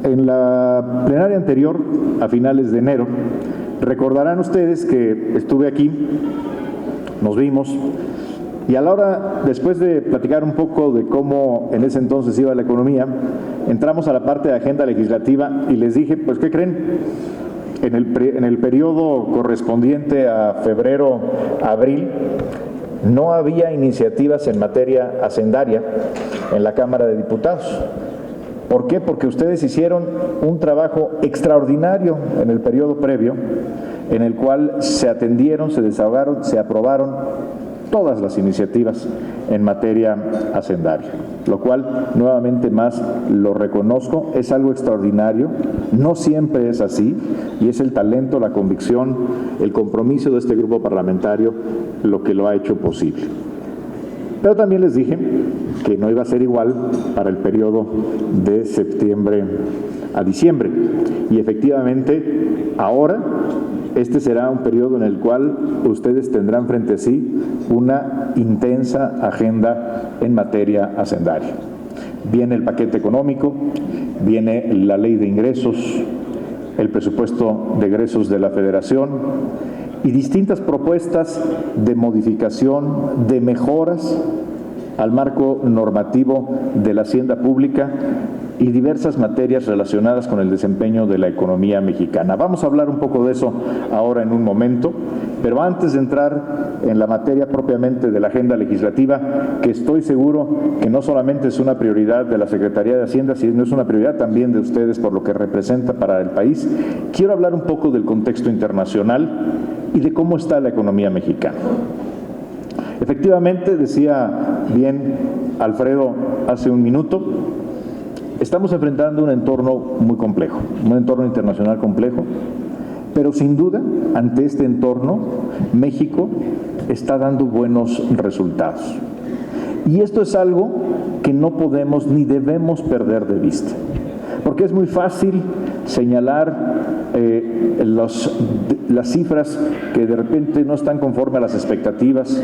En la plenaria anterior, a finales de enero, recordarán ustedes que estuve aquí, nos vimos, y a la hora, después de platicar un poco de cómo en ese entonces iba la economía, entramos a la parte de agenda legislativa y les dije, pues, ¿qué creen? En el periodo correspondiente a febrero-abril, no había iniciativas en materia hacendaria en la Cámara de Diputados. ¿Por qué? Porque ustedes hicieron un trabajo extraordinario en el periodo previo, en el cual se atendieron, se desahogaron, se aprobaron todas las iniciativas en materia hacendaria, lo cual nuevamente más lo reconozco, es algo extraordinario, no siempre es así, y es el talento, la convicción, el compromiso de este grupo parlamentario lo que lo ha hecho posible. Pero también les dije que no iba a ser igual para el periodo de septiembre a diciembre. Y efectivamente, ahora, este será un periodo en el cual ustedes tendrán frente a sí una intensa agenda en materia hacendaria. Viene el paquete económico, viene la ley de ingresos, el presupuesto de egresos de la Federación, y distintas propuestas de modificación, de mejoras al marco normativo de la hacienda pública y diversas materias relacionadas con el desempeño de la economía mexicana. Vamos a hablar un poco de eso ahora en un momento, pero antes de entrar en la materia propiamente de la agenda legislativa, que estoy seguro que no solamente es una prioridad de la Secretaría de Hacienda, sino es una prioridad también de ustedes por lo que representa para el país, quiero hablar un poco del contexto internacional y de cómo está la economía mexicana. Efectivamente, decía bien Alfredo hace un minuto, estamos enfrentando un entorno muy complejo, un entorno internacional complejo, pero sin duda, ante este entorno, México está dando buenos resultados. Y esto es algo que no podemos ni debemos perder de vista, porque es muy fácil señalar las cifras que de repente no están conforme a las expectativas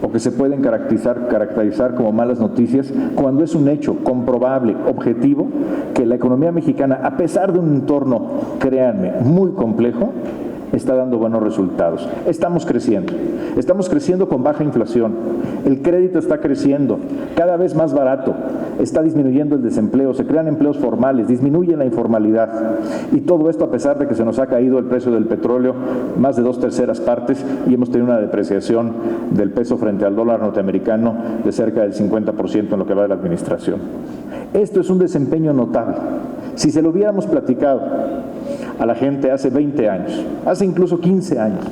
o que se pueden caracterizar como malas noticias, cuando es un hecho comprobable, objetivo, que la economía mexicana, a pesar de un entorno, créanme, muy complejo, está dando buenos resultados. Estamos creciendo con baja inflación, el crédito está creciendo, cada vez más barato, está disminuyendo el desempleo, se crean empleos formales, disminuye la informalidad, y todo esto a pesar de que se nos ha caído el precio del petróleo más de 2/3 partes y hemos tenido una depreciación del peso frente al dólar norteamericano de cerca del 50% en lo que va de la administración. Esto es un desempeño notable. Si se lo hubiéramos platicado a la gente hace 20 años, hace incluso 15 años,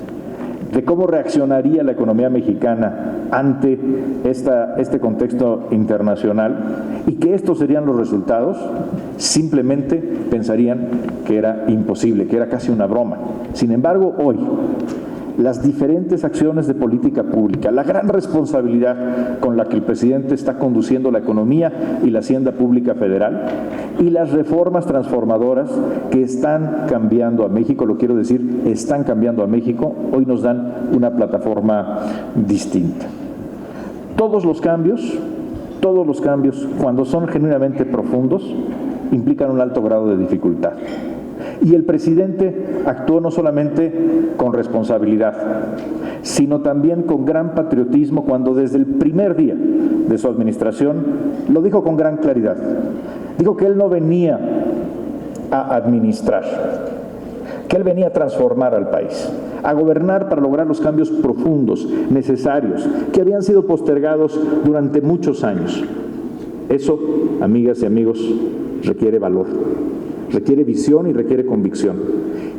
de cómo reaccionaría la economía mexicana ante este contexto internacional y que estos serían los resultados, simplemente pensarían que era imposible, que era casi una broma. Sin embargo, hoy, las diferentes acciones de política pública, la gran responsabilidad con la que el presidente está conduciendo la economía y la hacienda pública federal y las reformas transformadoras que están cambiando a México, lo quiero decir, están cambiando a México, hoy nos dan una plataforma distinta. Todos los cambios, cuando son genuinamente profundos, implican un alto grado de dificultad. Y el presidente actuó no solamente con responsabilidad, sino también con gran patriotismo cuando desde el primer día de su administración lo dijo con gran claridad. Dijo que él no venía a administrar, que él venía a transformar al país, a gobernar para lograr los cambios profundos, necesarios, que habían sido postergados durante muchos años. Eso, amigas y amigos, requiere valor. Requiere visión y requiere convicción.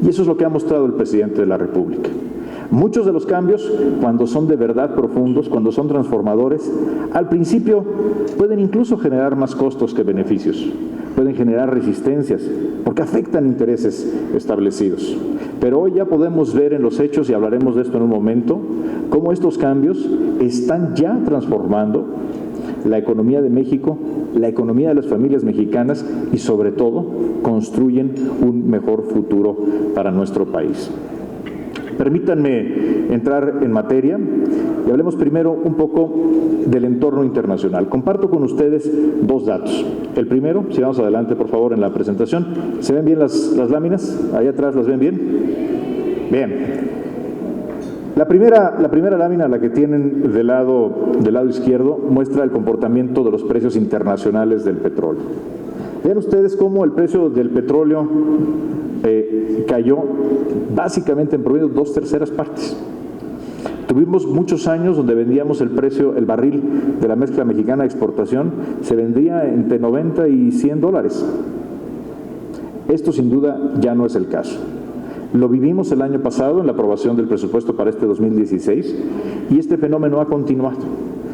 Y eso es lo que ha mostrado el presidente de la República. Muchos de los cambios, cuando son de verdad profundos, cuando son transformadores, al principio pueden incluso generar más costos que beneficios. Pueden generar resistencias, porque afectan intereses establecidos. Pero hoy ya podemos ver en los hechos, y hablaremos de esto en un momento, cómo estos cambios están ya transformando la economía de México, la economía de las familias mexicanas y sobre todo construyen un mejor futuro para nuestro país. Permítanme entrar en materia y hablemos primero un poco del entorno internacional. Comparto con ustedes dos datos. El primero, si vamos adelante por favor en la presentación, ¿se ven bien las láminas? Ahí atrás, ¿las ven bien? Bien. La primera lámina, la que tienen del lado izquierdo, muestra el comportamiento de los precios internacionales del petróleo. Vean ustedes cómo el precio del petróleo cayó básicamente en promedio 2/3 partes. Tuvimos muchos años donde vendíamos el barril de la mezcla mexicana de exportación, se vendía entre 90 y 100 dólares. Esto sin duda ya no es el caso. Lo vivimos el año pasado en la aprobación del presupuesto para este 2016 y este fenómeno ha continuado.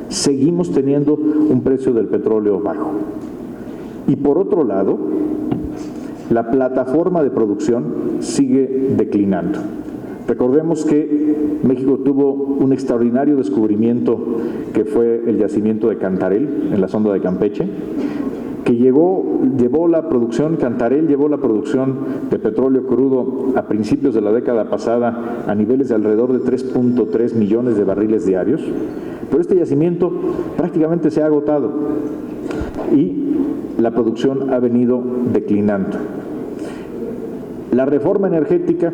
Seguimos teniendo un precio del petróleo bajo. Y por otro lado, la plataforma de producción sigue declinando. Recordemos que México tuvo un extraordinario descubrimiento que fue el yacimiento de Cantarell en la sonda de Campeche, que llevó la producción de petróleo crudo a principios de la década pasada a niveles de alrededor de 3.3 millones de barriles diarios, pero este yacimiento prácticamente se ha agotado y la producción ha venido declinando. La reforma energética,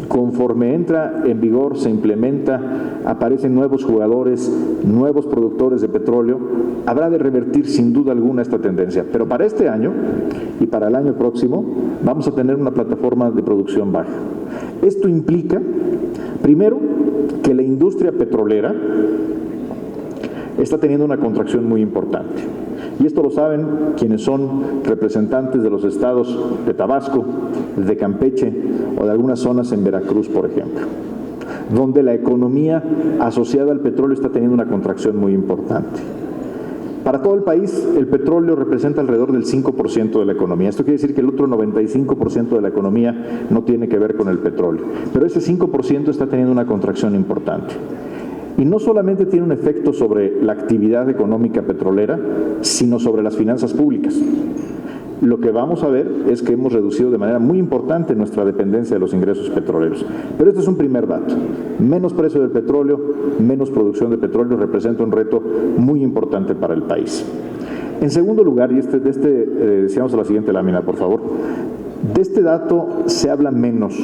conforme entra en vigor, se implementa, aparecen nuevos jugadores, nuevos productores de petróleo, habrá de revertir sin duda alguna esta tendencia. Pero para este año y para el año próximo vamos a tener una plataforma de producción baja. Esto implica, primero, que la industria petrolera está teniendo una contracción muy importante. Y esto lo saben quienes son representantes de los estados de Tabasco, de Campeche o de algunas zonas en Veracruz, por ejemplo, donde la economía asociada al petróleo está teniendo una contracción muy importante. Para todo el país, el petróleo representa alrededor del 5% de la economía. Esto quiere decir que el otro 95% de la economía no tiene que ver con el petróleo. Pero ese 5% está teniendo una contracción importante. Y no solamente tiene un efecto sobre la actividad económica petrolera, sino sobre las finanzas públicas. Lo que vamos a ver es que hemos reducido de manera muy importante nuestra dependencia de los ingresos petroleros. Pero este es un primer dato. Menos precio del petróleo, menos producción de petróleo representa un reto muy importante para el país. En segundo lugar, y decíamos a la siguiente lámina, por favor, de este dato se habla menos.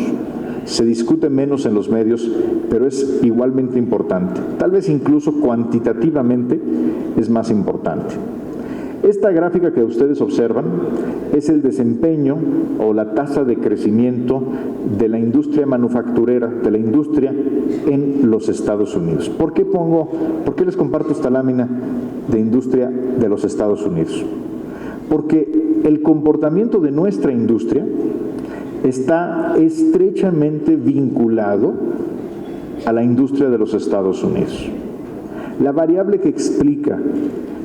Se discute menos en los medios, pero es igualmente importante. Tal vez incluso cuantitativamente es más importante. Esta gráfica que ustedes observan es el desempeño o la tasa de crecimiento de la industria manufacturera, de la industria en los Estados Unidos. ¿Por qué les comparto esta lámina de industria de los Estados Unidos? Porque el comportamiento de nuestra industria está estrechamente vinculado a la industria de los Estados Unidos. La variable que explica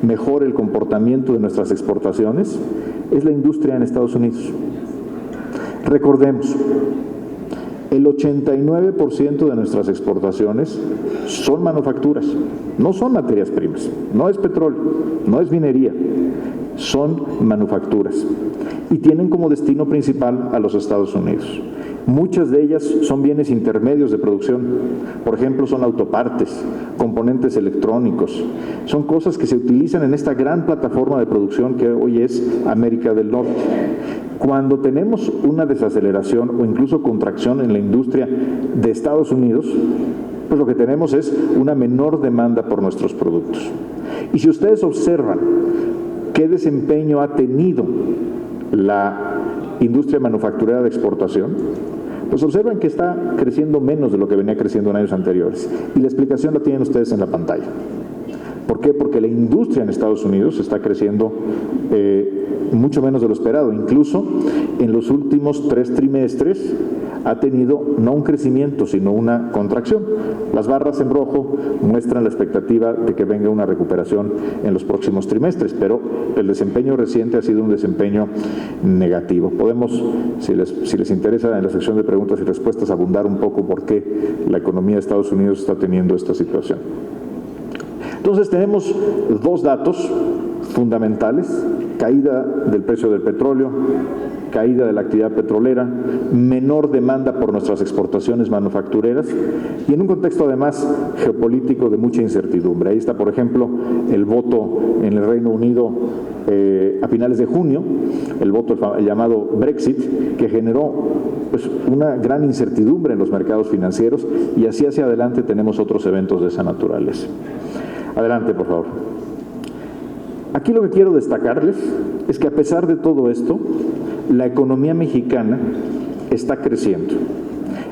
mejor el comportamiento de nuestras exportaciones es la industria en Estados Unidos. Recordemos, el 89% de nuestras exportaciones son manufacturas, no son materias primas, no es petróleo, no es minería, son manufacturas y tienen como destino principal a los Estados Unidos. Muchas de ellas son bienes intermedios de producción, por ejemplo son autopartes, componentes electrónicos, son cosas que se utilizan en esta gran plataforma de producción que hoy es América del Norte. Cuando tenemos una desaceleración o incluso contracción en la industria de Estados Unidos, pues lo que tenemos es una menor demanda por nuestros productos. Y si ustedes observan qué desempeño ha tenido la industria manufacturera de exportación, pues observan que está creciendo menos de lo que venía creciendo en años anteriores. Y la explicación la tienen ustedes en la pantalla. ¿Por qué? Porque la industria en Estados Unidos está creciendo mucho menos de lo esperado. Incluso en los últimos 3 trimestres ha tenido no un crecimiento, sino una contracción. Las barras en rojo muestran la expectativa de que venga una recuperación en los próximos trimestres, pero el desempeño reciente ha sido un desempeño negativo. Podemos, si les interesa, en la sección de preguntas y respuestas abundar un poco por qué la economía de Estados Unidos está teniendo esta situación. Entonces tenemos 2 datos fundamentales: caída del precio del petróleo caída de la actividad petrolera, menor demanda por nuestras exportaciones manufactureras y en un contexto además geopolítico de mucha incertidumbre. Ahí está, por ejemplo, el voto en el Reino Unido a finales de junio, el voto llamado Brexit, que generó pues, una gran incertidumbre en los mercados financieros, y así hacia adelante tenemos otros eventos de esa naturaleza. Adelante, por favor. Aquí lo que quiero destacarles es que a pesar de todo esto, la economía mexicana está creciendo.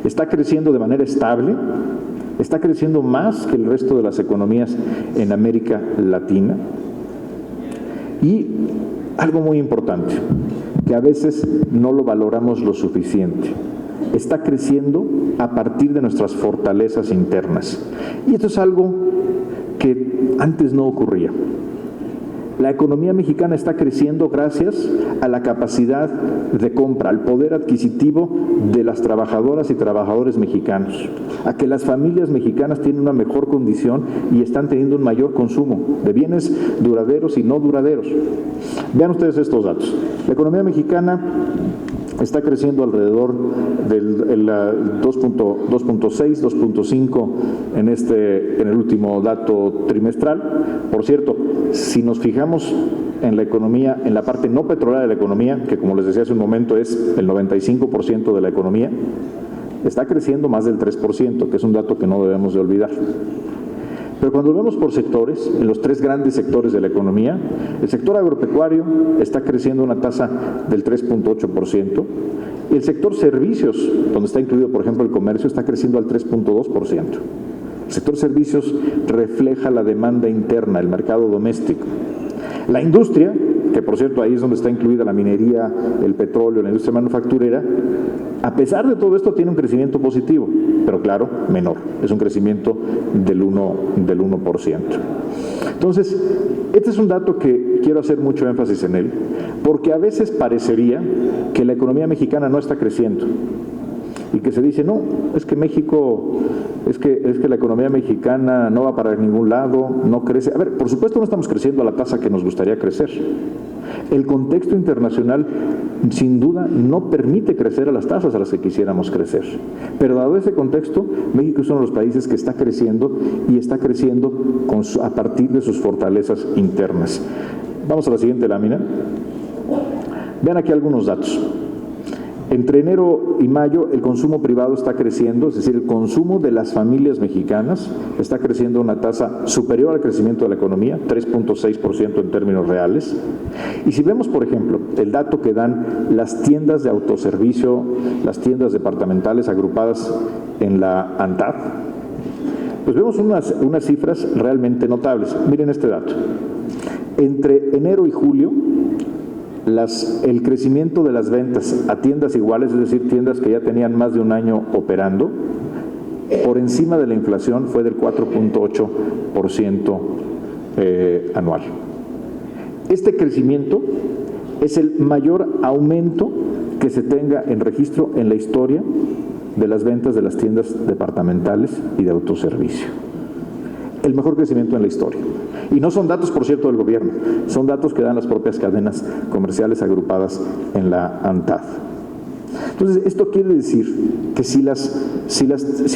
Está creciendo de manera estable, está creciendo más que el resto de las economías en América Latina. Y algo muy importante, que a veces no lo valoramos lo suficiente, está creciendo a partir de nuestras fortalezas internas. Y esto es algo que antes no ocurría. La economía mexicana está creciendo gracias a la capacidad de compra, al poder adquisitivo de las trabajadoras y trabajadores mexicanos, a que las familias mexicanas tienen una mejor condición y están teniendo un mayor consumo de bienes duraderos y no duraderos. Vean ustedes estos datos. La economía mexicana está creciendo alrededor del 2.6, 2.5 en el último dato trimestral. Por cierto, si nos fijamos en la economía, en la parte no petrolera de la economía, que como les decía hace un momento es el 95% de la economía, está creciendo más del 3%, que es un dato que no debemos de olvidar. Pero cuando lo vemos por sectores, en los tres grandes sectores de la economía, el sector agropecuario está creciendo a una tasa del 3.8%, y el sector servicios, donde está incluido, por ejemplo, el comercio, está creciendo al 3.2%. El sector servicios refleja la demanda interna, el mercado doméstico. La industria, que por cierto ahí es donde está incluida la minería, el petróleo, la industria manufacturera, a pesar de todo esto tiene un crecimiento positivo, pero claro, menor, es un crecimiento del 1%. Entonces, este es un dato que quiero hacer mucho énfasis en él, porque a veces parecería que la economía mexicana no está creciendo, y que se dice, no, es que México, es que la economía mexicana no va para ningún lado, no crece. A ver, por supuesto no estamos creciendo a la tasa que nos gustaría crecer. El contexto internacional, sin duda, no permite crecer a las tasas a las que quisiéramos crecer. Pero dado ese contexto, México es uno de los países que está creciendo y está creciendo a partir de sus fortalezas internas. Vamos a la siguiente lámina. Vean aquí algunos datos. Entre enero y mayo el consumo privado está creciendo, es decir, el consumo de las familias mexicanas está creciendo a una tasa superior al crecimiento de la economía, 3.6% en términos reales. Y si vemos, por ejemplo, el dato que dan las tiendas de autoservicio, las tiendas departamentales agrupadas en la ANTAD, pues vemos unas cifras realmente notables. Miren este dato. Entre enero y julio, el crecimiento de las ventas a tiendas iguales, es decir, tiendas que ya tenían más de un año operando, por encima de la inflación fue del 4.8% anual. Este crecimiento es el mayor aumento que se tenga en registro en la historia de las ventas de las tiendas departamentales y de autoservicio. El mejor crecimiento en la historia. Y no son datos, por cierto, del gobierno, son datos que dan las propias cadenas comerciales agrupadas en la ANTAD. Entonces, esto quiere decir que si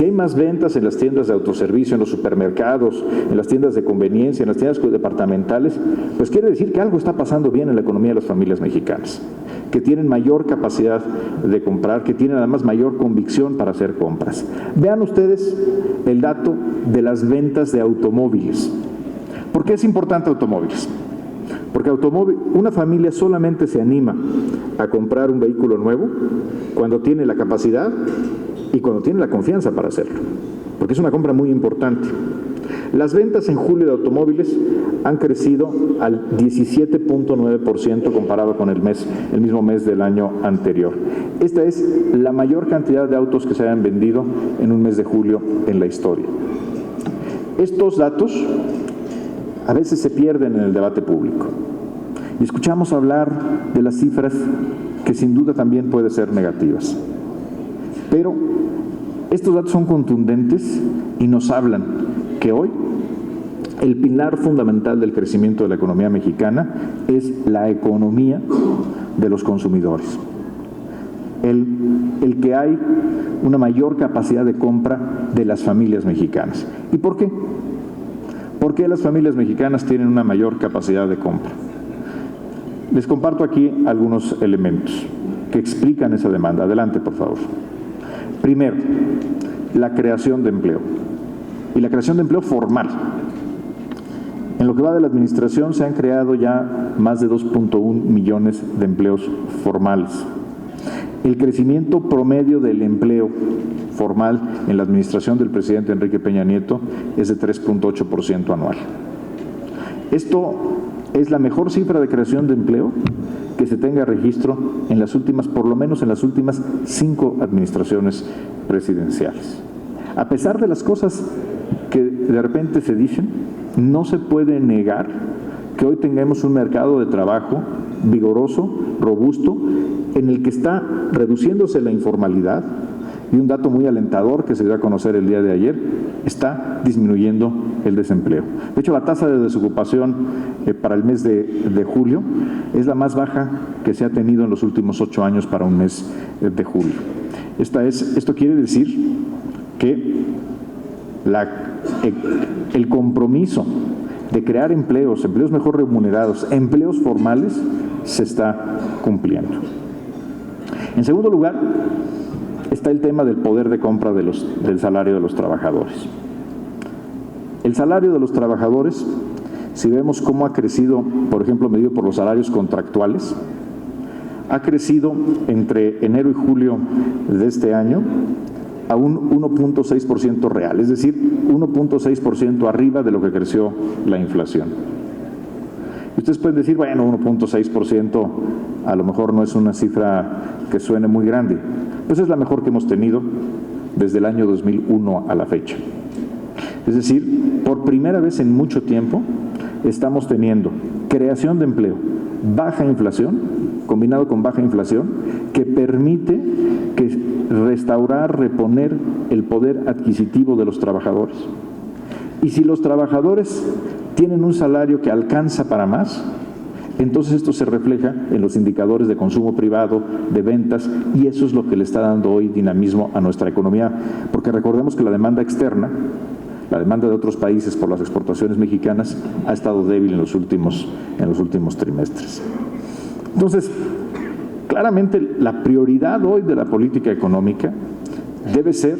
hay más ventas en las tiendas de autoservicio, en los supermercados, en las tiendas de conveniencia, en las tiendas departamentales, pues quiere decir que algo está pasando bien en la economía de las familias mexicanas, que tienen mayor capacidad de comprar, que tienen además mayor convicción para hacer compras. Vean ustedes el dato de las ventas de automóviles. ¿Por qué es importante automóviles? Porque una familia solamente se anima a comprar un vehículo nuevo cuando tiene la capacidad y cuando tiene la confianza para hacerlo, porque es una compra muy importante. Las ventas en julio de automóviles han crecido al 17.9% comparado con el mismo mes del año anterior. Esta es la mayor cantidad de autos que se hayan vendido en un mes de julio en la historia. Estos datos a veces se pierden en el debate público y escuchamos hablar de las cifras que sin duda también pueden ser negativas. Pero estos datos son contundentes y nos hablan que hoy el pilar fundamental del crecimiento de la economía mexicana es la economía de los consumidores. el que hay una mayor capacidad de compra de las familias mexicanas. ¿Y por qué? ¿Por qué las familias mexicanas tienen una mayor capacidad de compra? Les comparto aquí algunos elementos que explican esa demanda. Adelante, por favor. Primero, la creación de empleo. Y la creación de empleo formal. En lo que va de la administración se han creado ya más de 2.1 millones de empleos formales. El crecimiento promedio del empleo formal en la administración del presidente Enrique Peña Nieto es de 3.8% anual. Esto es la mejor cifra de creación de empleo que se tenga registro en las últimas, por lo menos en las últimas 5 administraciones presidenciales. A pesar de las cosas que de repente se dicen, no se puede negar que hoy tengamos un mercado de trabajo vigoroso, robusto, en el que está reduciéndose la informalidad, y un dato muy alentador que se dio a conocer el día de ayer, está disminuyendo el desempleo. De hecho, la tasa de desocupación para el mes de julio es la más baja que se ha tenido en los últimos 8 años para un mes de julio. Esto quiere decir que el compromiso de crear empleos mejor remunerados, empleos formales, se está cumpliendo. En segundo lugar, está el tema del poder de compra del salario de los trabajadores. El salario de los trabajadores, si vemos cómo ha crecido, por ejemplo, medido por los salarios contractuales, ha crecido entre enero y julio de este año a un 1.6% real, es decir, 1.6% arriba de lo que creció la inflación. Y ustedes pueden decir, bueno, 1.6% a lo mejor no es una cifra que suene muy grande, pues es la mejor que hemos tenido desde el año 2001 a la fecha. Es decir, por primera vez en mucho tiempo estamos teniendo creación de empleo, baja inflación, combinado con baja inflación, que permite reponer el poder adquisitivo de los trabajadores. Y si los trabajadores tienen un salario que alcanza para más, entonces esto se refleja en los indicadores de consumo privado, de ventas, y eso es lo que le está dando hoy dinamismo a nuestra economía, porque recordemos que la demanda externa, la demanda de otros países por las exportaciones mexicanas, ha estado débil en los últimos trimestres. Entonces, claramente la prioridad hoy de la política económica debe ser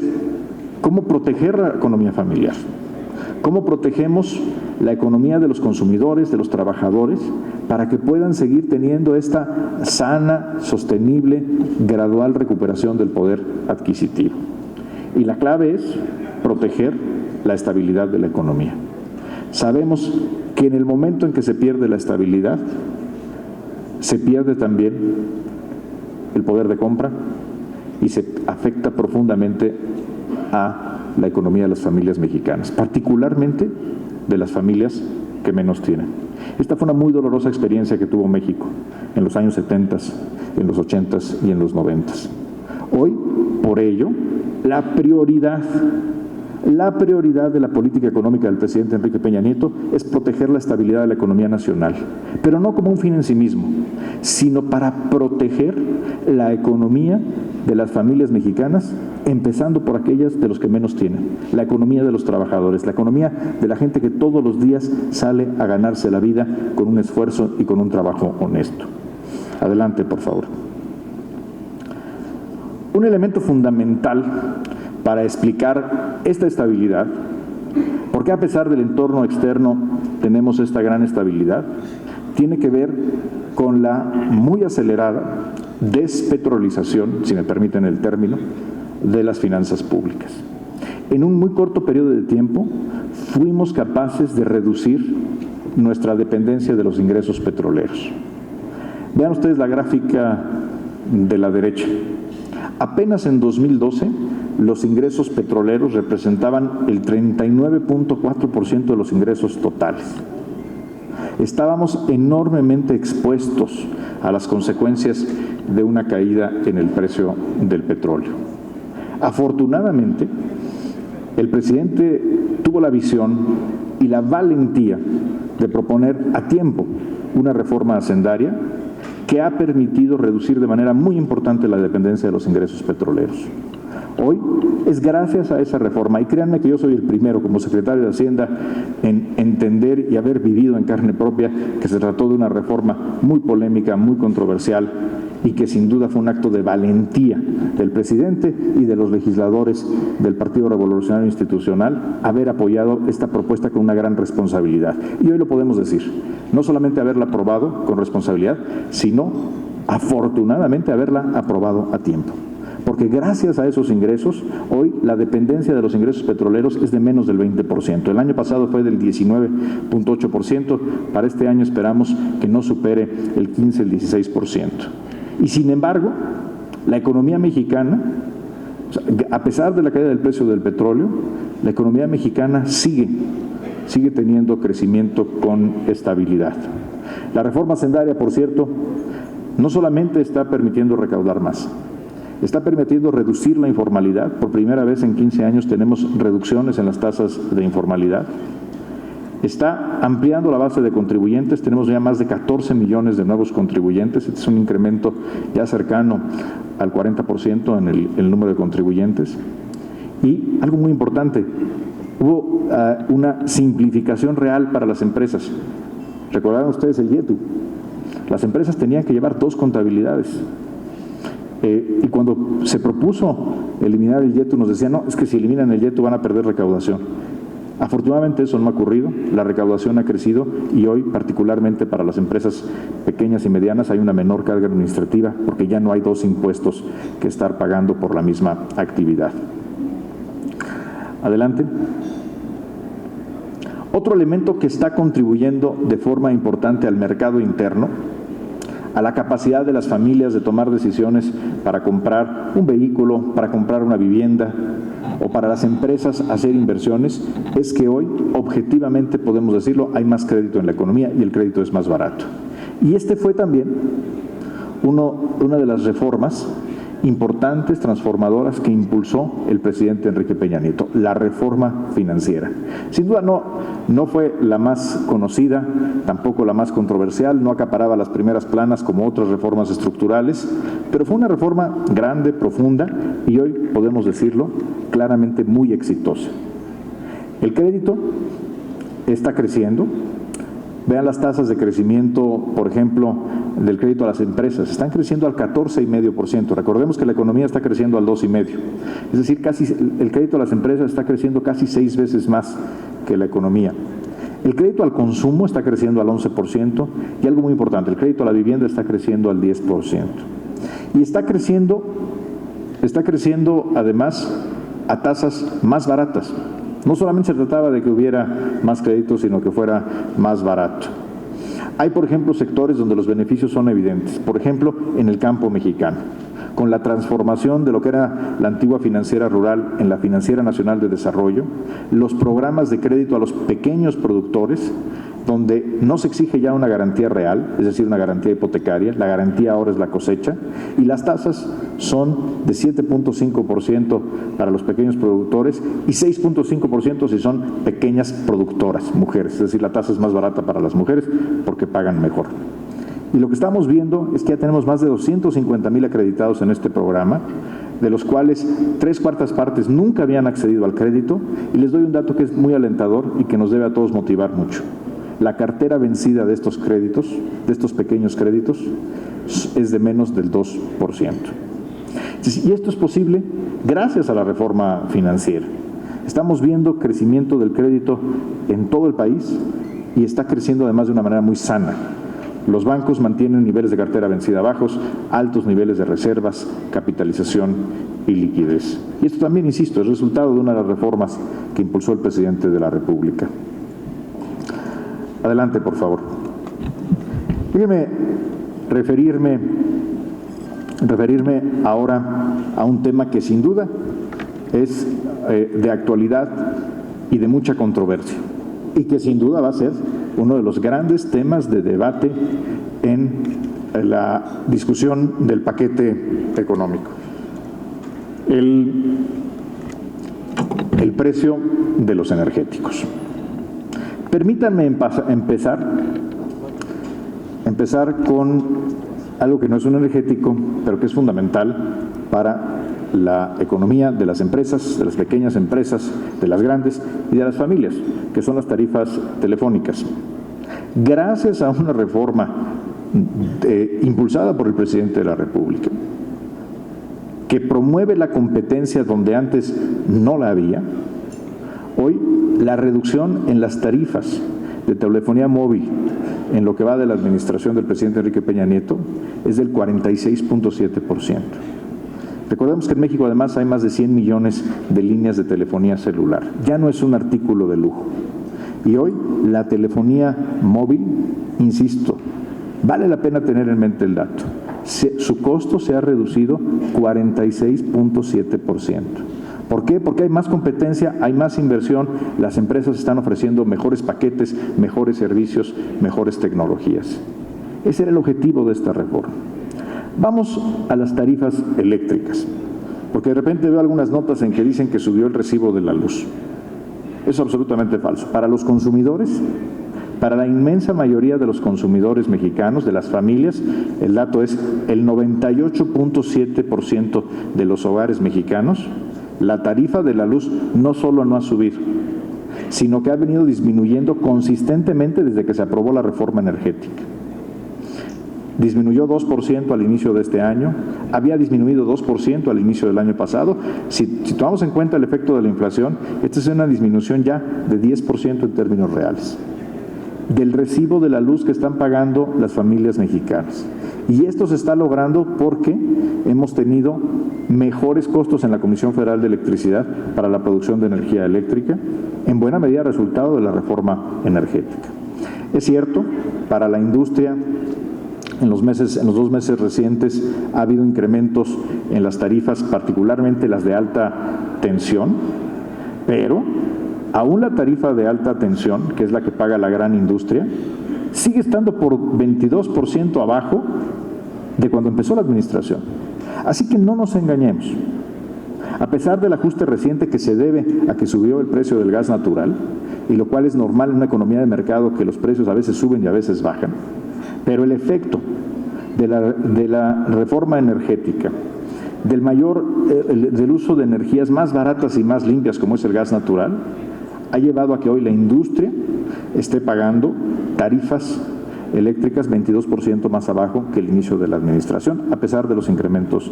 cómo proteger la economía familiar, cómo protegemos la economía de los consumidores, de los trabajadores, para que puedan seguir teniendo esta sana, sostenible, gradual recuperación del poder adquisitivo. Y la clave es proteger la estabilidad de la economía. Sabemos que en el momento en que se pierde la estabilidad, se pierde también el poder de compra y se afecta profundamente a la economía de las familias mexicanas, particularmente de las familias que menos tienen. Esta fue una muy dolorosa experiencia que tuvo México en los años 70, en los 80 y en los 90. Hoy, por ello, la prioridad de la política económica del presidente Enrique Peña Nieto es proteger la estabilidad de la economía nacional, pero no como un fin en sí mismo, sino para proteger la economía de las familias mexicanas, empezando por aquellas de los que menos tienen, la economía de los trabajadores, la economía de la gente que todos los días sale a ganarse la vida con un esfuerzo y con un trabajo honesto. Adelante, por favor. Un elemento fundamental para explicar esta estabilidad, porque a pesar del entorno externo tenemos esta gran estabilidad, tiene que ver con la muy acelerada despetrolización, si me permiten el término, de las finanzas públicas. En un muy corto periodo de tiempo fuimos capaces de reducir nuestra dependencia de los ingresos petroleros. Vean ustedes la gráfica de la derecha. Apenas en 2012 los ingresos petroleros representaban el 39.4% de los ingresos totales. Estábamos enormemente expuestos a las consecuencias de una caída en el precio del petróleo. Afortunadamente, el presidente tuvo la visión y la valentía de proponer a tiempo una reforma hacendaria que ha permitido reducir de manera muy importante la dependencia de los ingresos petroleros. Hoy es gracias a esa reforma, y créanme que yo soy el primero como secretario de Hacienda en entender y haber vivido en carne propia que se trató de una reforma muy polémica, muy controversial, y que sin duda fue un acto de valentía del presidente y de los legisladores del Partido Revolucionario Institucional haber apoyado esta propuesta con una gran responsabilidad. Y hoy lo podemos decir, no solamente haberla aprobado con responsabilidad, sino afortunadamente haberla aprobado a tiempo. Porque gracias a esos ingresos, hoy la dependencia de los ingresos petroleros es de menos del 20%. El año pasado fue del 19.8%, para este año esperamos que no supere el 15, el 16%. Y sin embargo, la economía mexicana, a pesar de la caída del precio del petróleo, la economía mexicana sigue teniendo crecimiento con estabilidad. La reforma hacendaria, por cierto, no solamente está permitiendo recaudar más, está permitiendo reducir la informalidad. Por primera vez en 15 años tenemos reducciones en las tasas de informalidad. Está ampliando la base de contribuyentes, tenemos ya más de 14 millones de nuevos contribuyentes, este es un incremento ya cercano al 40% en el número de contribuyentes. Y algo muy importante, hubo una simplificación real para las empresas. ¿Recordarán ustedes el YETU? Las empresas tenían que llevar 2 contabilidades. Y cuando se propuso eliminar el YETU, nos decían, no, es que si eliminan el YETU van a perder recaudación. Afortunadamente eso no ha ocurrido, la recaudación ha crecido y hoy, particularmente para las empresas pequeñas y medianas, hay una menor carga administrativa porque ya no hay 2 impuestos que estar pagando por la misma actividad. Adelante. Otro elemento que está contribuyendo de forma importante al mercado interno, a la capacidad de las familias de tomar decisiones para comprar un vehículo, para comprar una vivienda o para las empresas hacer inversiones, es que hoy, objetivamente podemos decirlo, hay más crédito en la economía y el crédito es más barato. Y este fue también una de las reformas importantes, transformadoras, que impulsó el presidente Enrique Peña Nieto, la reforma financiera. Sin duda no fue la más conocida, tampoco la más controversial, no acaparaba las primeras planas como otras reformas estructurales, pero fue una reforma grande, profunda y hoy podemos decirlo claramente muy exitosa. El crédito está creciendo. Vean las tasas de crecimiento, por ejemplo, del crédito a las empresas. Están creciendo al 14,5%. Recordemos que la economía está creciendo al 2,5%. Es decir, el crédito a las empresas está creciendo casi 6 veces más que la economía. El crédito al consumo está creciendo al 11% y algo muy importante, el crédito a la vivienda está creciendo al 10%. Y está creciendo además a tasas más baratas. No solamente se trataba de que hubiera más crédito, sino que fuera más barato. Hay, por ejemplo, sectores donde los beneficios son evidentes. Por ejemplo, en el campo mexicano, con la transformación de lo que era la antigua Financiera Rural en la Financiera Nacional de Desarrollo, los programas de crédito a los pequeños productores, donde no se exige ya una garantía real, es decir, una garantía hipotecaria, la garantía ahora es la cosecha, y las tasas son de 7.5% para los pequeños productores y 6.5% si son pequeñas productoras, mujeres, es decir, la tasa es más barata para las mujeres porque pagan mejor. Y lo que estamos viendo es que ya tenemos más de 250,000 acreditados en este programa, de los cuales 3/4 partes nunca habían accedido al crédito, y les doy un dato que es muy alentador y que nos debe a todos motivar mucho. La cartera vencida de estos créditos, de estos pequeños créditos, es de menos del 2%. Y esto es posible gracias a la reforma financiera. Estamos viendo crecimiento del crédito en todo el país y está creciendo además de una manera muy sana. Los bancos mantienen niveles de cartera vencida bajos, altos niveles de reservas, capitalización y liquidez. Y esto también, insisto, es resultado de una de las reformas que impulsó el presidente de la República. Adelante, por favor. Déjeme referirme ahora a un tema que sin duda es de actualidad y de mucha controversia, y que sin duda va a ser uno de los grandes temas de debate en la discusión del paquete económico. El precio de los energéticos. Permítanme empezar con algo que no es un energético, pero que es fundamental para la economía de las empresas, de las pequeñas empresas, de las grandes y de las familias, que son las tarifas telefónicas. Gracias a una reforma impulsada por el presidente de la República, que promueve la competencia donde antes no la había, hoy la reducción en las tarifas de telefonía móvil en lo que va de la administración del presidente Enrique Peña Nieto es del 46.7%. Recordemos que en México además hay más de 100 millones de líneas de telefonía celular. Ya no es un artículo de lujo. Y hoy la telefonía móvil, insisto, vale la pena tener en mente el dato. Su costo se ha reducido 46.7%. ¿Por qué? Porque hay más competencia, hay más inversión, las empresas están ofreciendo mejores paquetes, mejores servicios, mejores tecnologías. Ese era el objetivo de esta reforma. Vamos a las tarifas eléctricas, porque de repente veo algunas notas en que dicen que subió el recibo de la luz. Es absolutamente falso. Para los consumidores, para la inmensa mayoría de los consumidores mexicanos, de las familias, el dato es el 98.7% de los hogares mexicanos, la tarifa de la luz no solo no ha subido, sino que ha venido disminuyendo consistentemente desde que se aprobó la reforma energética. Disminuyó 2% al inicio de este año, había disminuido 2% al inicio del año pasado. Si tomamos en cuenta el efecto de la inflación, esta es una disminución ya de 10% en términos reales del recibo de la luz que están pagando las familias mexicanas. Y esto se está logrando porque hemos tenido mejores costos en la Comisión Federal de Electricidad para la producción de energía eléctrica, en buena medida resultado de la reforma energética. Es cierto, para la industria, en los 2 meses recientes ha habido incrementos en las tarifas, particularmente las de alta tensión, pero aún la tarifa de alta tensión, que es la que paga la gran industria, sigue estando por 22% abajo de cuando empezó la administración. Así que no nos engañemos. A pesar del ajuste reciente que se debe a que subió el precio del gas natural, y lo cual es normal en una economía de mercado que los precios a veces suben y a veces bajan, pero el efecto de la reforma energética, del uso de energías más baratas y más limpias como es el gas natural, ha llevado a que hoy la industria esté pagando tarifas eléctricas 22% más abajo que el inicio de la administración, a pesar de los incrementos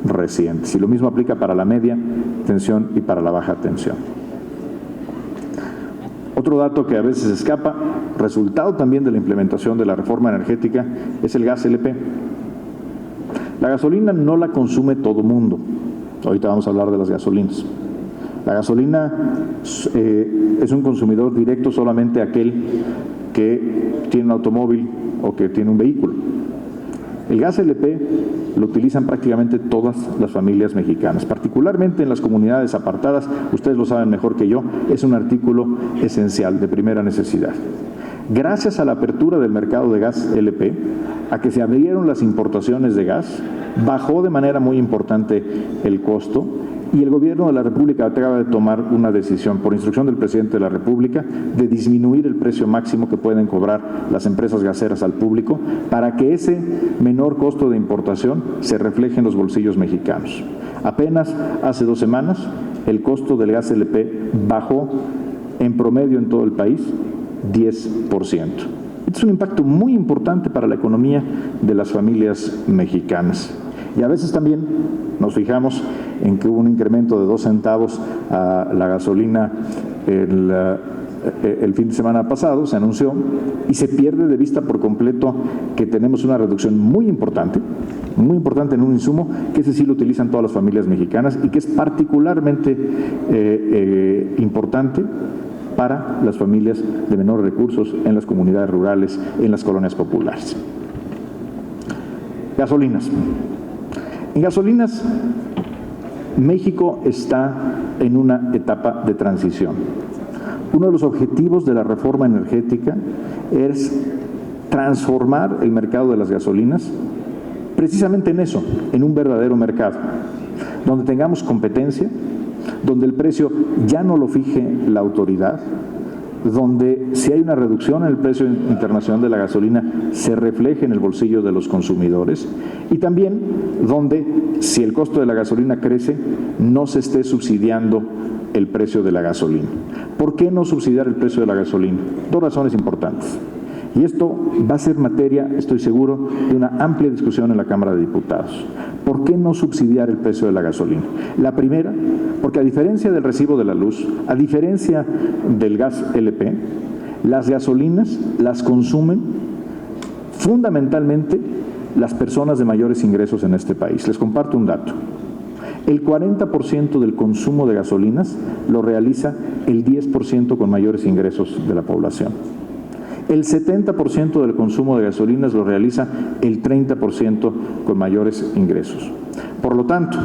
recientes. Y lo mismo aplica para la media tensión y para la baja tensión. Otro dato que a veces escapa, resultado también de la implementación de la reforma energética, es el gas LP. La gasolina no la consume todo mundo. Ahorita vamos a hablar de las gasolinas. La gasolina es un consumidor directo solamente aquel que tiene un automóvil o que tiene un vehículo. El gas LP lo utilizan prácticamente todas las familias mexicanas, particularmente en las comunidades apartadas. Ustedes lo saben mejor que yo, es un artículo esencial, de primera necesidad. Gracias a la apertura del mercado de gas LP, a que se abrieron las importaciones de gas, bajó de manera muy importante el costo. Y el gobierno de la República acaba de tomar una decisión, por instrucción del presidente de la República, de disminuir el precio máximo que pueden cobrar las empresas gaseras al público para que ese menor costo de importación se refleje en los bolsillos mexicanos. Apenas hace 2 semanas, el costo del gas LP bajó en promedio en todo el país 10%. Este es un impacto muy importante para la economía de las familias mexicanas. Y a veces también nos fijamos en que hubo un incremento de 2 centavos a la gasolina el fin de semana pasado, se anunció, y se pierde de vista por completo que tenemos una reducción muy importante en un insumo, que ese sí lo utilizan todas las familias mexicanas y que es particularmente importante para las familias de menores recursos en las comunidades rurales, en las colonias populares. Gasolinas. En gasolinas, México está en una etapa de transición. Uno de los objetivos de la reforma energética es transformar el mercado de las gasolinas precisamente en eso, en un verdadero mercado, donde tengamos competencia, donde el precio ya no lo fije la autoridad, donde si hay una reducción en el precio internacional de la gasolina, se refleje en el bolsillo de los consumidores, y también donde si el costo de la gasolina crece, no se esté subsidiando el precio de la gasolina. ¿Por qué no subsidiar el precio de la gasolina? Dos razones importantes. Y esto va a ser materia, estoy seguro, de una amplia discusión en la Cámara de Diputados. ¿Por qué no subsidiar el precio de la gasolina? La primera, porque a diferencia del recibo de la luz, a diferencia del gas LP, las gasolinas las consumen fundamentalmente las personas de mayores ingresos en este país. Les comparto un dato. El 40% del consumo de gasolinas lo realiza el 10% con mayores ingresos de la población. El 70% del consumo de gasolinas lo realiza el 30% con mayores ingresos. Por lo tanto,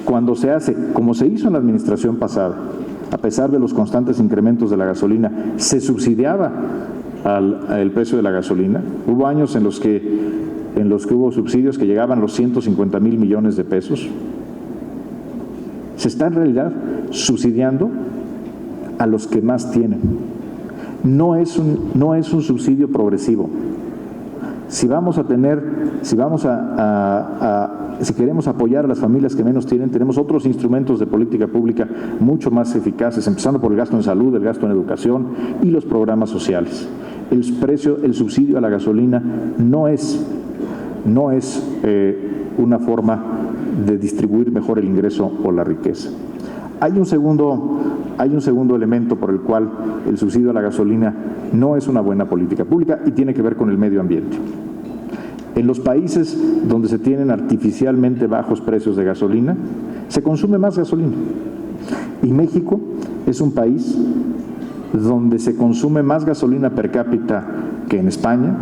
cuando se hace, como se hizo en la administración pasada, a pesar de los constantes incrementos de la gasolina, se subsidiaba el precio de la gasolina. Hubo años en los que hubo subsidios que llegaban a los 150,000 millones de pesos. Se está en realidad subsidiando a los que más tienen. No es un subsidio progresivo. Si queremos apoyar a las familias que menos tienen, tenemos otros instrumentos de política pública mucho más eficaces, empezando por el gasto en salud, el gasto en educación y los programas sociales. El subsidio a la gasolina no es una forma de distribuir mejor el ingreso o la riqueza. Hay un segundo elemento por el cual el subsidio a la gasolina no es una buena política pública y tiene que ver con el medio ambiente. En los países donde se tienen artificialmente bajos precios de gasolina, se consume más gasolina. Y México es un país donde se consume más gasolina per cápita que en España,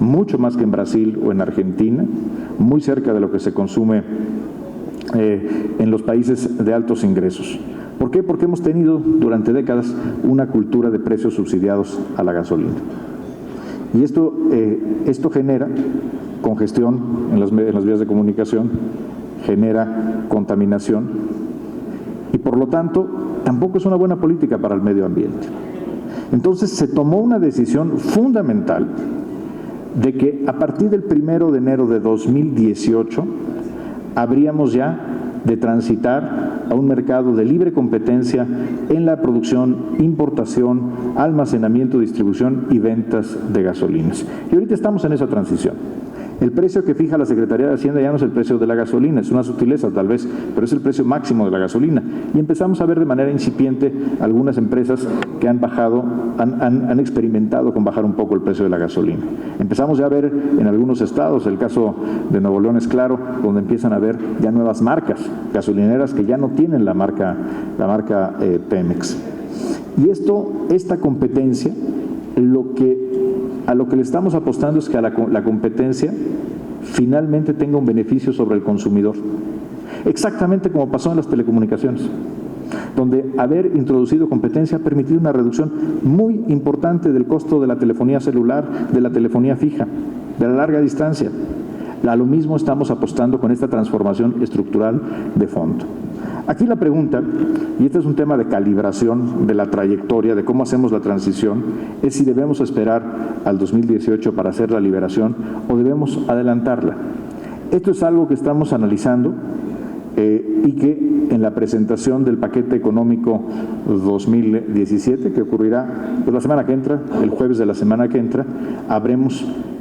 mucho más que en Brasil o en Argentina, muy cerca de lo que se consume en los países de altos ingresos. ¿Por qué? Porque hemos tenido durante décadas una cultura de precios subsidiados a la gasolina. Y esto genera congestión en las vías de comunicación, genera contaminación y por lo tanto tampoco es una buena política para el medio ambiente. Entonces se tomó una decisión fundamental de que a partir del 1 de enero de 2018 habríamos ya de transitar a un mercado de libre competencia en la producción, importación, almacenamiento, distribución y ventas de gasolinas. Y ahorita estamos en esa transición. El precio que fija la Secretaría de Hacienda ya no es el precio de la gasolina, es una sutileza tal vez, pero es el precio máximo de la gasolina. Y empezamos a ver de manera incipiente algunas empresas que han bajado, han experimentado con bajar un poco el precio de la gasolina. Empezamos ya a ver en algunos estados, el caso de Nuevo León es claro, donde empiezan a ver ya nuevas marcas gasolineras que ya no tienen la marca Pemex. Y esta competencia, a lo que le estamos apostando es que a la competencia finalmente tenga un beneficio sobre el consumidor. Exactamente como pasó en las telecomunicaciones, donde haber introducido competencia ha permitido una reducción muy importante del costo de la telefonía celular, de la telefonía fija, de la larga distancia. A lo mismo estamos apostando con esta transformación estructural de fondo. Aquí la pregunta, y este es un tema de calibración de la trayectoria, de cómo hacemos la transición, es si debemos esperar al 2018 para hacer la liberación o debemos adelantarla. Esto es algo que estamos analizando y que en la presentación del paquete económico 2017, que ocurrirá la semana que entra, el jueves de la semana que entra,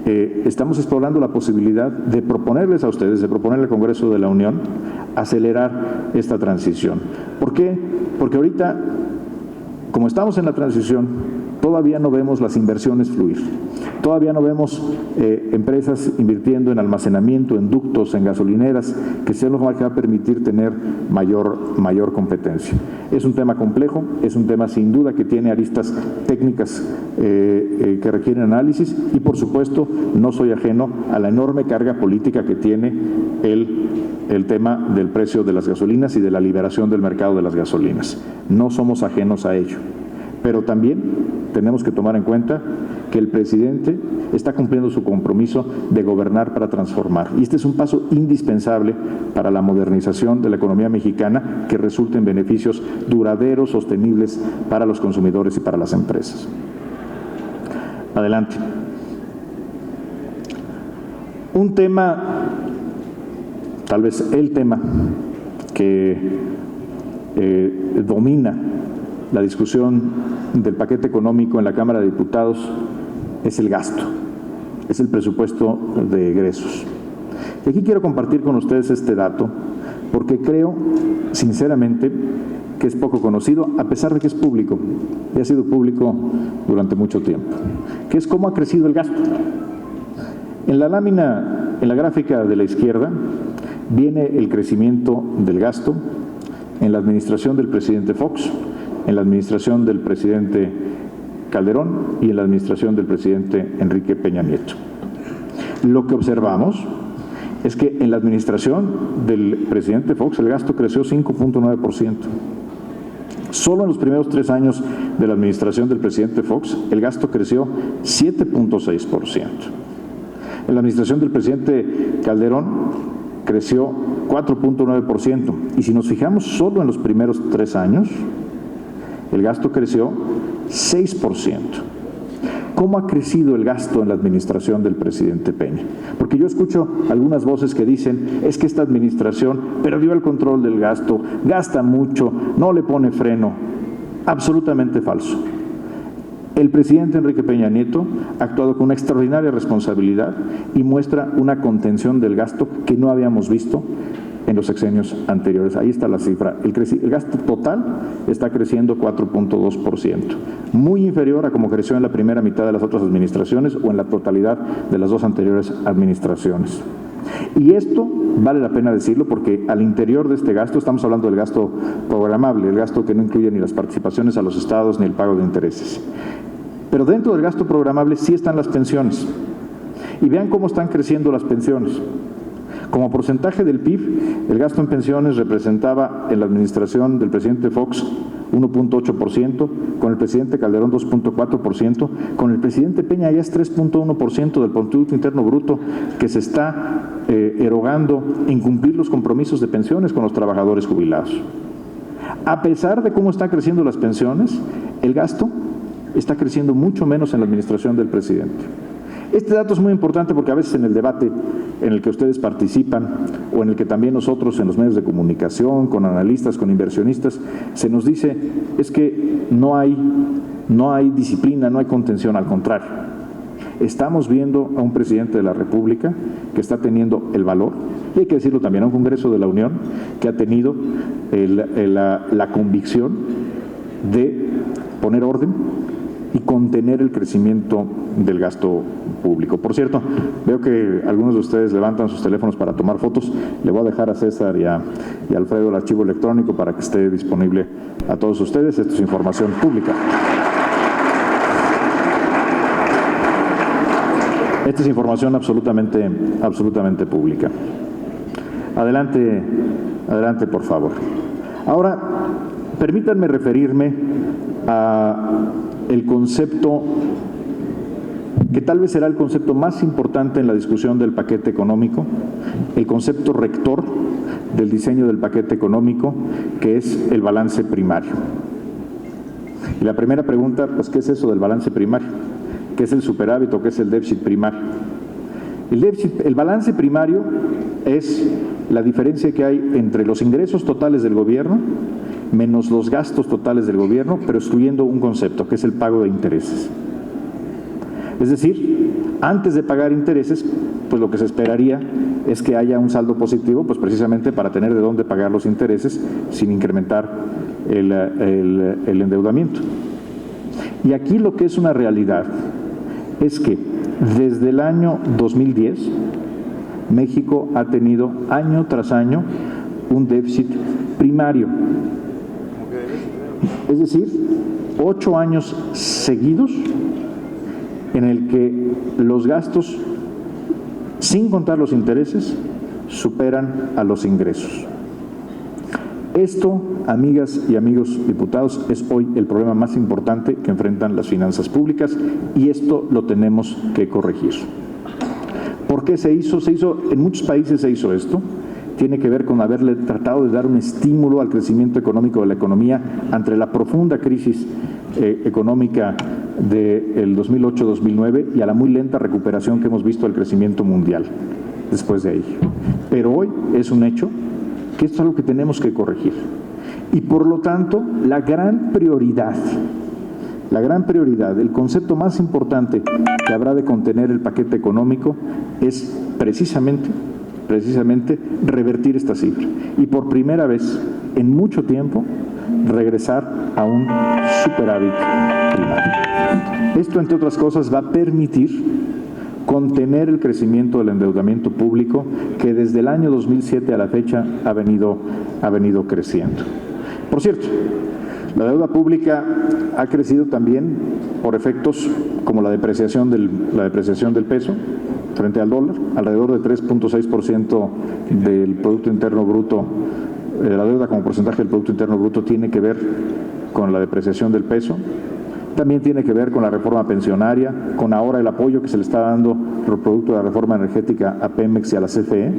estamos explorando la posibilidad de proponerles a ustedes, de proponerle al Congreso de la Unión, acelerar esta transición. ¿Por qué? Porque ahorita, como estamos en la transición, todavía no vemos las inversiones fluir. Todavía no vemos empresas invirtiendo en almacenamiento, en ductos, en gasolineras, que sea lo que va a permitir tener mayor competencia. Es un tema complejo, es un tema sin duda que tiene aristas técnicas que requieren análisis y, por supuesto, no soy ajeno a la enorme carga política que tiene el tema del precio de las gasolinas y de la liberación del mercado de las gasolinas. No somos ajenos a ello. Pero también tenemos que tomar en cuenta que el presidente está cumpliendo su compromiso de gobernar para transformar. Y este es un paso indispensable para la modernización de la economía mexicana que resulte en beneficios duraderos, sostenibles para los consumidores y para las empresas. Adelante. Un tema, tal vez el tema que domina la discusión del paquete económico en la Cámara de Diputados es el gasto, es el presupuesto de egresos. Y aquí quiero compartir con ustedes este dato porque creo, sinceramente, que es poco conocido, a pesar de que es público, y ha sido público durante mucho tiempo, que es cómo ha crecido el gasto. En la lámina, en la gráfica de la izquierda, viene el crecimiento del gasto en la administración del presidente Fox, en la administración del presidente Calderón y en la administración del presidente Enrique Peña Nieto. Lo que observamos es que en la administración del presidente Fox el gasto creció 5.9%. Solo en los primeros 3 años de la administración del presidente Fox el gasto creció 7.6%. En la administración del presidente Calderón creció 4.9%. Y si nos fijamos solo en los primeros 3 años, el gasto creció 6%. ¿Cómo ha crecido el gasto en la administración del presidente Peña? Porque yo escucho algunas voces que dicen, es que esta administración perdió el control del gasto, gasta mucho, no le pone freno. Absolutamente falso. El presidente Enrique Peña Nieto ha actuado con una extraordinaria responsabilidad y muestra una contención del gasto que no habíamos visto en los sexenios anteriores. Ahí está la cifra. El gasto total está creciendo 4.2%, muy inferior a como creció en la primera mitad de las otras administraciones o en la totalidad de las 2 anteriores administraciones. Y esto vale la pena decirlo porque al interior de este gasto estamos hablando del gasto programable, el gasto que no incluye ni las participaciones a los estados ni el pago de intereses. Pero dentro del gasto programable sí están las pensiones. Y vean cómo están creciendo las pensiones. Como porcentaje del PIB, el gasto en pensiones representaba en la administración del presidente Fox 1.8%, con el presidente Calderón 2.4%, con el presidente Peña ya es 3.1% del Producto Interno Bruto que se está erogando en cumplir los compromisos de pensiones con los trabajadores jubilados. A pesar de cómo están creciendo las pensiones, el gasto está creciendo mucho menos en la administración del presidente. Este dato es muy importante porque a veces en el debate en el que ustedes participan o en el que también nosotros en los medios de comunicación, con analistas, con inversionistas, se nos dice es que no hay disciplina, no hay contención, al contrario. Estamos viendo a un presidente de la República que está teniendo el valor, y hay que decirlo también, a un Congreso de la Unión que ha tenido la convicción de poner orden y contener el crecimiento del gasto público. Por cierto, veo que algunos de ustedes levantan sus teléfonos para tomar fotos. Le voy a dejar a César y a Alfredo el archivo electrónico para que esté disponible a todos ustedes. Esto es información pública. Esta es información absolutamente pública. Adelante, por favor. Ahora, permítanme referirme a el concepto que tal vez será el concepto más importante en la discusión del paquete económico, el concepto rector del diseño del paquete económico, que es el balance primario. Y la primera pregunta, pues, ¿qué es eso del balance primario? ¿Qué es el superávit o qué es el déficit primario? El balance primario es la diferencia que hay entre los ingresos totales del gobierno menos los gastos totales del gobierno, pero excluyendo un concepto, que es el pago de intereses. Es decir, antes de pagar intereses, pues lo que se esperaría es que haya un saldo positivo, pues precisamente para tener de dónde pagar los intereses sin incrementar el endeudamiento. Y aquí lo que es una realidad es que desde el año 2010, México ha tenido año tras año un déficit primario. Es decir, 8 años seguidos en el que los gastos, sin contar los intereses, superan a los ingresos. Esto, amigas y amigos diputados, es hoy el problema más importante que enfrentan las finanzas públicas y esto lo tenemos que corregir. ¿Por qué se hizo? En muchos países se hizo esto tiene que ver con haberle tratado de dar un estímulo al crecimiento económico de la economía ante la profunda crisis económica del 2008-2009 y a la muy lenta recuperación que hemos visto del crecimiento mundial después de ahí. Pero hoy es un hecho que esto es algo que tenemos que corregir. Y por lo tanto, la gran prioridad, el concepto más importante que habrá de contener el paquete económico es precisamente revertir esta cifra. Y por primera vez en mucho tiempo, regresar a un superávit primario. Esto, entre otras cosas, va a permitir contener el crecimiento del endeudamiento público que desde el año 2007 a la fecha ha venido creciendo. Por cierto, la deuda pública ha crecido también por efectos como la depreciación del peso frente al dólar, alrededor de 3.6% del Producto Interno Bruto. La deuda como porcentaje del Producto Interno Bruto tiene que ver con la depreciación del peso. También tiene que ver con la reforma pensionaria, con ahora el apoyo que se le está dando por producto de la reforma energética a Pemex y a la CFE.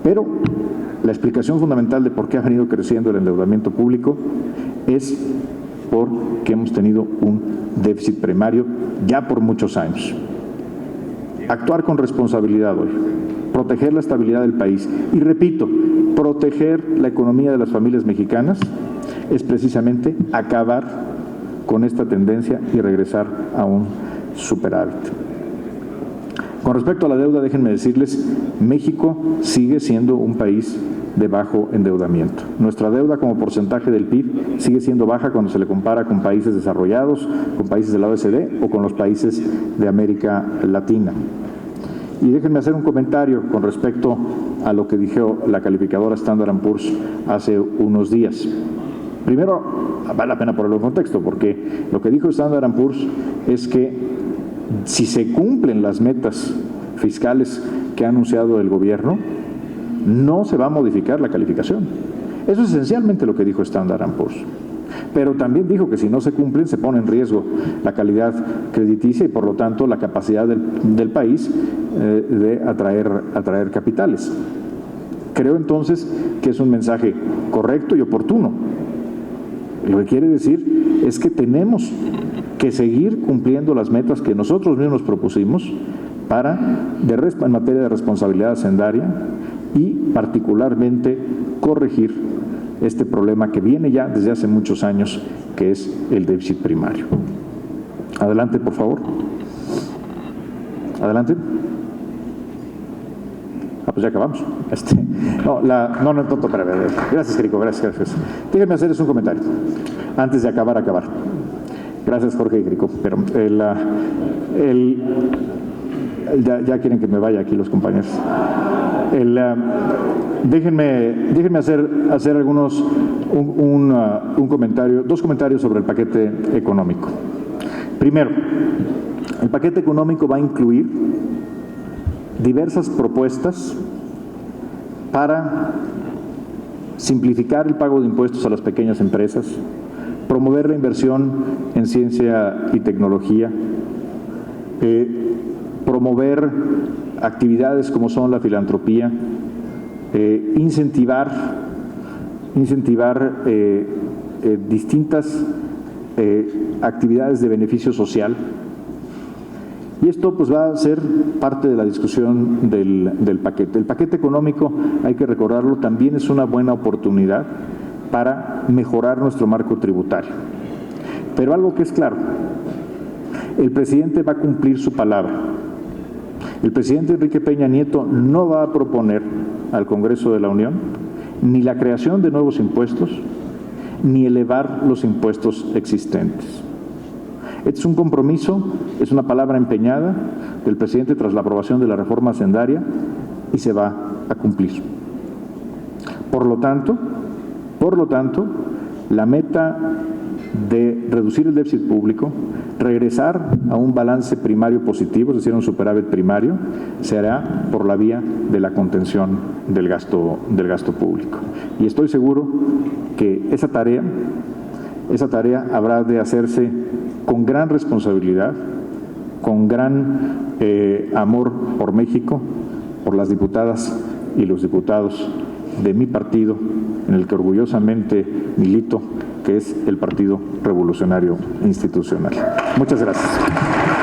Pero la explicación fundamental de por qué ha venido creciendo el endeudamiento público es porque hemos tenido un déficit primario ya por muchos años. Actuar con responsabilidad hoy, proteger la estabilidad del país y, repito, proteger la economía de las familias mexicanas es precisamente acabar con esta tendencia y regresar a un superávit. Con respecto a la deuda, déjenme decirles, México sigue siendo un país de bajo endeudamiento. Nuestra deuda como porcentaje del PIB sigue siendo baja cuando se le compara con países desarrollados, con países de la OECD o con los países de América Latina. Y déjenme hacer un comentario con respecto a lo que dijo la calificadora Standard & Poor's hace unos días. Primero, vale la pena ponerlo en contexto, porque lo que dijo Standard & Poor's es que si se cumplen las metas fiscales que ha anunciado el gobierno, no se va a modificar la calificación. Eso es esencialmente lo que dijo Standard & Poor's. Pero también dijo que si no se cumplen, se pone en riesgo la calidad crediticia y, por lo tanto, la capacidad del país de atraer capitales. Creo entonces que es un mensaje correcto y oportuno. Lo que quiere decir es que tenemos que seguir cumpliendo las metas que nosotros mismos propusimos en materia de responsabilidad hacendaria y particularmente corregir este problema que viene ya desde hace muchos años, que es el déficit primario. Adelante, por favor. Adelante. Pues ya acabamos. Gracias, Jerico, gracias. Déjenme hacerles un comentario antes de acabar. Gracias, Jorge y Jerico. Pero ya quieren que me vaya aquí los compañeros. Déjenme hacer algunos dos comentarios sobre el paquete económico. Primero, el paquete económico va a incluir diversas propuestas para simplificar el pago de impuestos a las pequeñas empresas, promover la inversión en ciencia y tecnología, promover actividades como son la filantropía, incentivar distintas actividades de beneficio social. Y esto pues va a ser parte de la discusión del paquete. El paquete económico, hay que recordarlo, también es una buena oportunidad para mejorar nuestro marco tributario. Pero algo que es claro, el presidente va a cumplir su palabra. El presidente Enrique Peña Nieto no va a proponer al Congreso de la Unión ni la creación de nuevos impuestos, ni elevar los impuestos existentes. Este es un compromiso, es una palabra empeñada del presidente tras la aprobación de la reforma hacendaria y se va a cumplir. Por lo tanto, la meta de reducir el déficit público, regresar a un balance primario positivo, es decir, un superávit primario, se hará por la vía de la contención del gasto público. Y estoy seguro que esa tarea habrá de hacerse con gran responsabilidad, con gran amor por México, por las diputadas y los diputados de mi partido, en el que orgullosamente milito, que es el Partido Revolucionario Institucional. Muchas gracias.